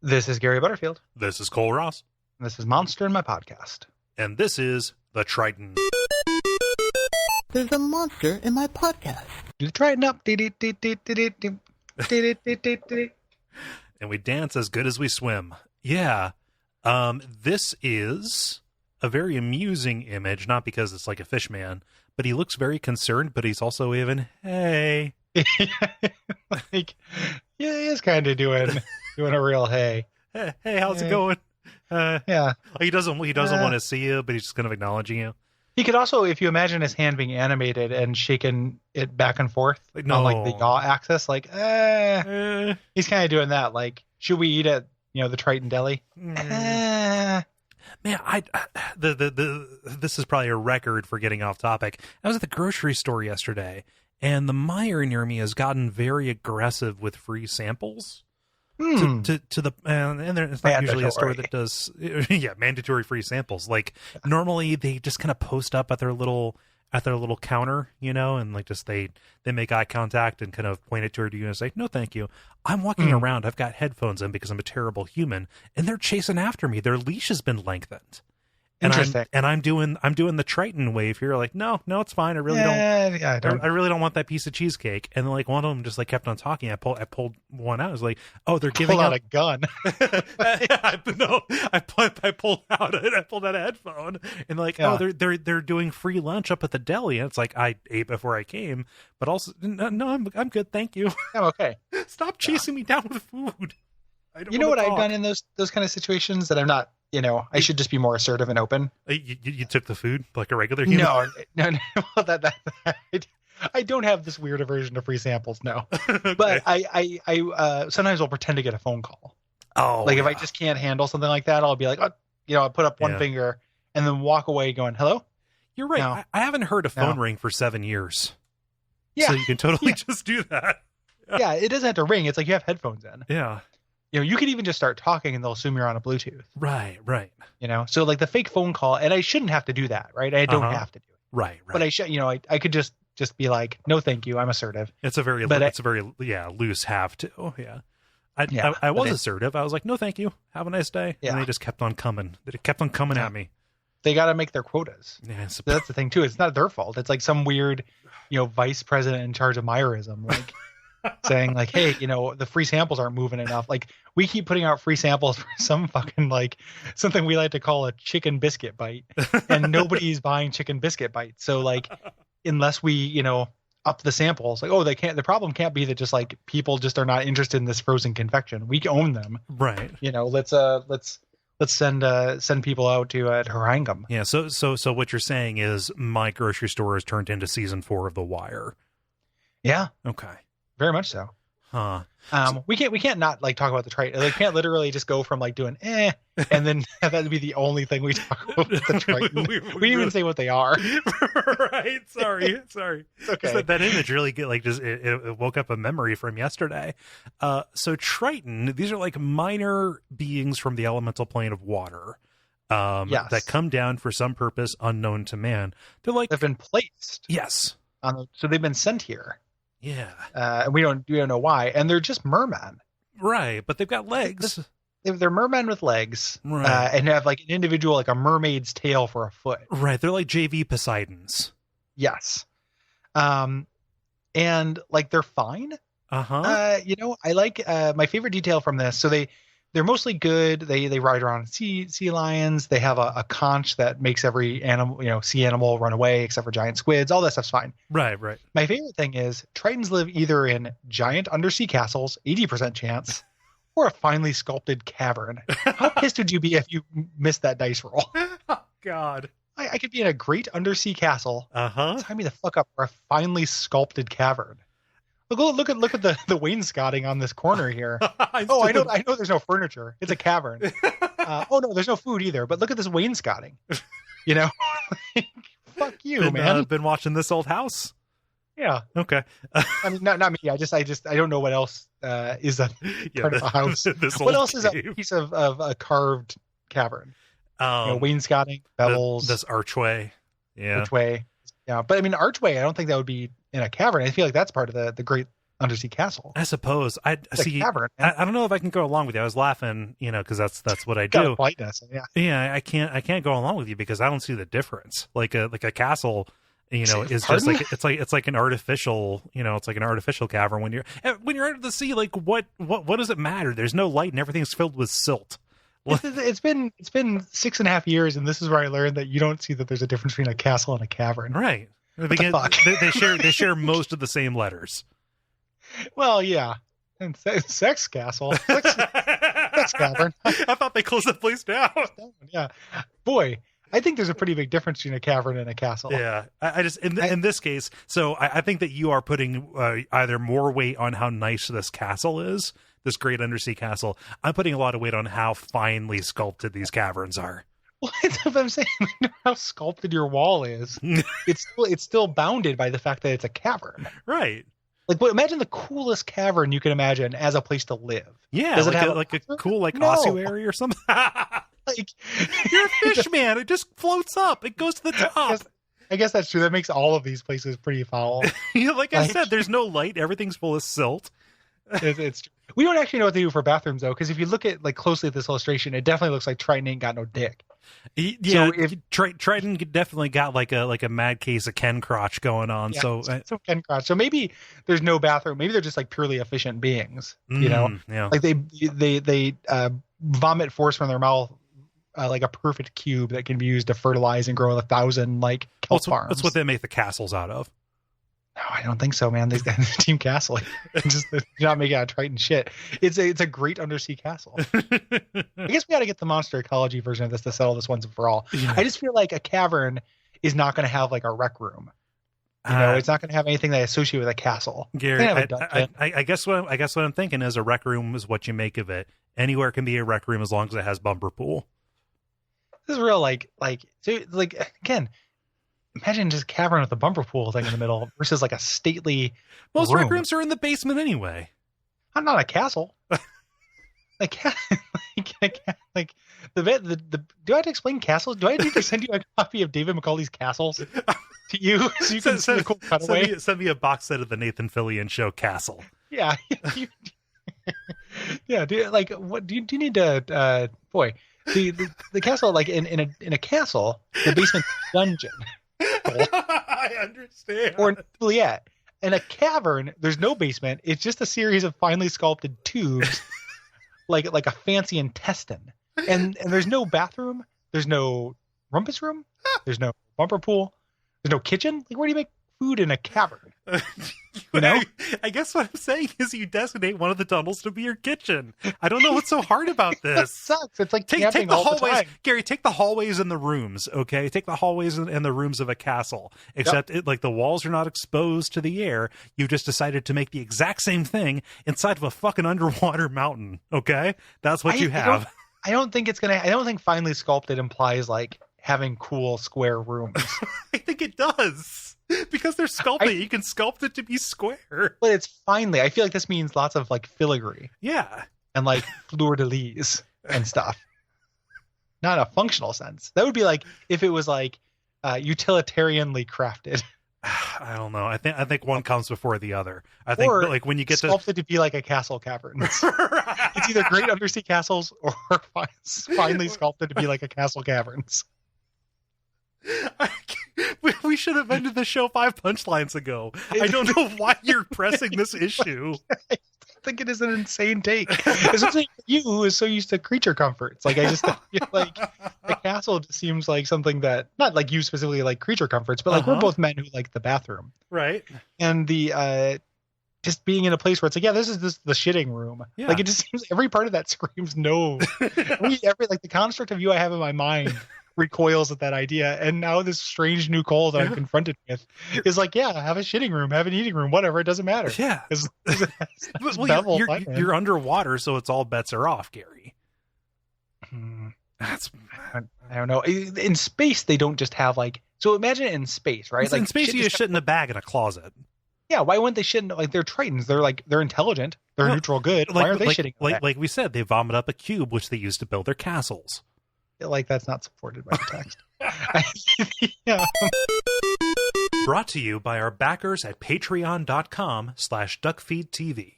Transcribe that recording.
This is Gary Butterfield. This is Cole Ross. And this is Monster in My Podcast. And this is the Triton. There's a monster in my podcast. Do the Triton up. And we dance as good as we swim. Yeah. This is a very amusing image, not because it's like a fish man, but he looks very concerned, but he's also even, hey. Like, yeah, he is kind of doing a real hey. Hey, how's it going? Yeah. He doesn't want to see you, but he's just kind of acknowledging you. He could also, if you imagine his hand being animated and shaking it back and forth on like the yaw axis, like, he's kind of doing that. Like, should we eat at, the Triton Deli? Man, this is probably a record for getting off topic. I was at the grocery store yesterday, and the Meijer near me has gotten very aggressive with free samples. And it's not usually a store that does mandatory free samples. Like normally they just kind of post up at their little counter, and like just they make eye contact and kind of point it toward you and say, no, thank you. I'm walking around. I've got headphones in because I'm a terrible human, and they're chasing after me. Their leash has been lengthened. Interesting. I'm doing the Triton wave here. Like, no, it's fine. I really don't. I really don't want that piece of cheesecake. And then like one of them just like kept on talking. I pulled one out. I was like, oh, they're giving out a gun. No, I pulled out a headphone and like, they're doing free lunch up at the deli. And it's like I ate before I came, but also no, I'm good, thank you. I'm okay. Stop chasing me down with food. I don't what I've done in those kind of situations that I'm not. I should just be more assertive and open. You took the food like a regular human? No. Well, I don't have this weird aversion to free samples, no. Okay. But I sometimes will pretend to get a phone call. Oh, like if I just can't handle something like that, I'll be like, I'll put up one finger and then walk away going, hello? You're right. No. I haven't heard a phone ring for 7 years. Yeah. So you can totally just do that. Yeah, it doesn't have to ring. It's like you have headphones in. Yeah. You could even just start talking and they'll assume you're on a Bluetooth. Right. So like the fake phone call, and I shouldn't have to do that, right? I don't have to do it. Right. But I should, I could just be like, no, thank you. I'm assertive. It's a very loose have to. Yeah. I was assertive. I was like, no, thank you. Have a nice day. Yeah. And they just kept on coming. They kept on coming at me. They got to make their quotas. Yeah. That's the thing too. It's not their fault. It's like some weird, vice president in charge of Meyerism. Like, saying like, hey, the free samples aren't moving enough. Like we keep putting out free samples for some fucking like something we like to call a chicken biscuit bite, and nobody's buying chicken biscuit bites. So like, unless we, up the samples, like, the problem can't be that just like people just are not interested in this frozen confection. We own them. Right. Let's send people out to harangue them. Yeah. So what you're saying is my grocery store has turned into season 4 of The Wire. Yeah. Okay. Very much so. Huh. We can't not like talk about the Triton. Like, can't literally just go from like doing and then have that be the only thing we talk about with the Triton. we didn't even say what they are. Right. Sorry. It's okay. That image really it woke up a memory from yesterday. So Triton, these are like minor beings from the elemental plane of water. That come down for some purpose unknown to man. They've been placed. Yes. So they've been sent here. Yeah. And we don't know why. And they're just mermen. Right. But they've got legs. They're mermen with legs. Right. And have like an individual, like a mermaid's tail for a foot. Right. They're like JV Poseidons. Yes. And like they're fine. Uh-huh. I like my favorite detail from this. So they're mostly good. They ride around sea lions. They have a conch that makes every animal, sea animal run away except for giant squids. All that stuff's fine. Right. My favorite thing is Tritons live either in giant undersea castles, 80% chance, or a finely sculpted cavern. How pissed would you be if you missed that dice roll? Oh, God. I could be in a great undersea castle. Uh-huh. Tie me the fuck up for a finely sculpted cavern. Look at the wainscoting on this corner here. I know there's no furniture. It's a cavern. No, there's no food either. But look at this wainscoting. Fuck you, man. Been watching This Old House. Yeah. Okay. I mean, not me. I don't know what else is a part of a house. What else is a piece of a carved cavern? Wainscoting, bevels, this archway. Yeah. Archway. Yeah, but I mean, archway. I don't think that would be in a cavern. I feel like that's part of the great undersea castle. I suppose. I It's see. a cavern, man. I don't know if I can go along with you. I was laughing, because that's what I Got do. a politeness, yeah. Yeah, I can't go along with you because I don't see the difference. Like a castle, is just Pardon? like it's like an artificial, it's like an artificial cavern when you're under the sea. Like what does it matter? There's no light and everything's filled with silt. It's been 6.5 years, and this is where I learned that you don't see that there's a difference between a castle and a cavern. Right. Fuck? They share most of the same letters. Well, yeah. And sex castle. Sex cavern. I thought they closed the place down. Yeah. Boy, I think there's a pretty big difference between a cavern and a castle. Yeah. I just, in this case, so I think that you are putting either more weight on how nice this castle is, this great undersea castle. I'm putting a lot of weight on how finely sculpted these caverns are. Well, that's what I'm saying. How sculpted your wall is. It's still bounded by the fact that it's a cavern. Right. Like, imagine the coolest cavern you can imagine as a place to live. Yeah, Does it like have a cool No. ossuary or something. Like, You're a fish man. It just floats up. It goes to the top. I guess that's true. That makes all of these places pretty foul. Like I said, there's no light. Everything's full of silt. It's we don't actually know what they do for bathrooms though, because if you look at closely at this illustration, it definitely looks like Triton ain't got no dick. Yeah, So Triton definitely got like a mad case of Ken crotch going on. Yeah, so Ken crotch. So maybe there's no bathroom. Maybe they're just like purely efficient beings. Yeah. Like they vomit force from their mouth. Like a perfect cube that can be used to fertilize and grow 1,000 like kelp farms. That's what they make the castles out of. No, I don't think so, man. These guys, Team Castle, just do not make out of Triton shit. It's a great undersea castle. I guess we got to get the monster ecology version of this to settle this once and for all. Yeah. I just feel like a cavern is not going to have like a rec room. It's not going to have anything that I associate with a castle. Gary, I guess what I'm thinking is a rec room is what you make of it. Anywhere can be a rec room as long as it has bumper pool. This is real, like again. Imagine just a cavern with a bumper pool thing in the middle versus like a stately. Most room. rec rooms are in the basement anyway. I'm not a castle. like the. Do I have to explain castles? Do I need to send you a copy of David Macaulay's Castles to you so you can see a cool cutaway? Send me a box set of the Nathan Fillion show Castle. Yeah. Yeah. What do you need to? Boy, the castle like in a castle, the basement dungeon. I understand. Or Juliet. In a cavern, there's no basement. It's just a series of finely sculpted tubes, like a fancy intestine. And there's no bathroom. There's no rumpus room. There's no bumper pool. There's no kitchen. Like, where do you make food in a cavern? I guess what I'm saying is you designate one of the tunnels to be your kitchen. I don't know what's so hard about this. It sucks. It's like take camping the all hallways, the time. Gary. Take the hallways and the rooms. Okay, take the hallways and the rooms of a castle. Except the walls are not exposed to the air. You just decided to make the exact same thing inside of a fucking underwater mountain. Okay, that's what you have. I don't think it's gonna. I don't think finely sculpted implies like having cool square rooms. I think it does. Because they're sculpted. You can sculpt it to be square. But it's finely. I feel like this means lots of like filigree. Yeah. And like fleur-de-lis and stuff. Not in a functional sense. That would be like if it was like utilitarianly crafted. I don't know. I think one comes before the other. I think like when you get sculpted to be like a castle cavern. It's either great undersea castles or finely sculpted to be like a castle caverns. We should have ended the show 5 punchlines ago. I don't know why you're pressing this issue. I think it is an insane take. Especially you, who is so used to creature comforts. Like, I just feel like the castle just seems like something that, not like you specifically like creature comforts, but like we're both men who like the bathroom. Right. And the, just being in a place where it's like, yeah, this is the shitting room. Yeah. Like, it just seems every part of that screams no. every like the construct of you I have in my mind recoils at that idea, and now this strange new Cole that I'm confronted with is like, yeah, have a shitting room, have an eating room, whatever, it doesn't matter. Yeah. You're underwater, so it's all bets are off, Gary. I don't know. In space, they don't just have like, so imagine it in space, right? Like, in space, you just shit in a bag in a closet. Yeah, why wouldn't they shit in, like, they're Tritons, they're intelligent, they're neutral good. Why aren't they shitting in a bag? Like we said, they vomit up a cube which they use to build their castles. Like, that's not supported by the text. Yeah. Brought to you by our backers at patreon.com/duckfeed.tv.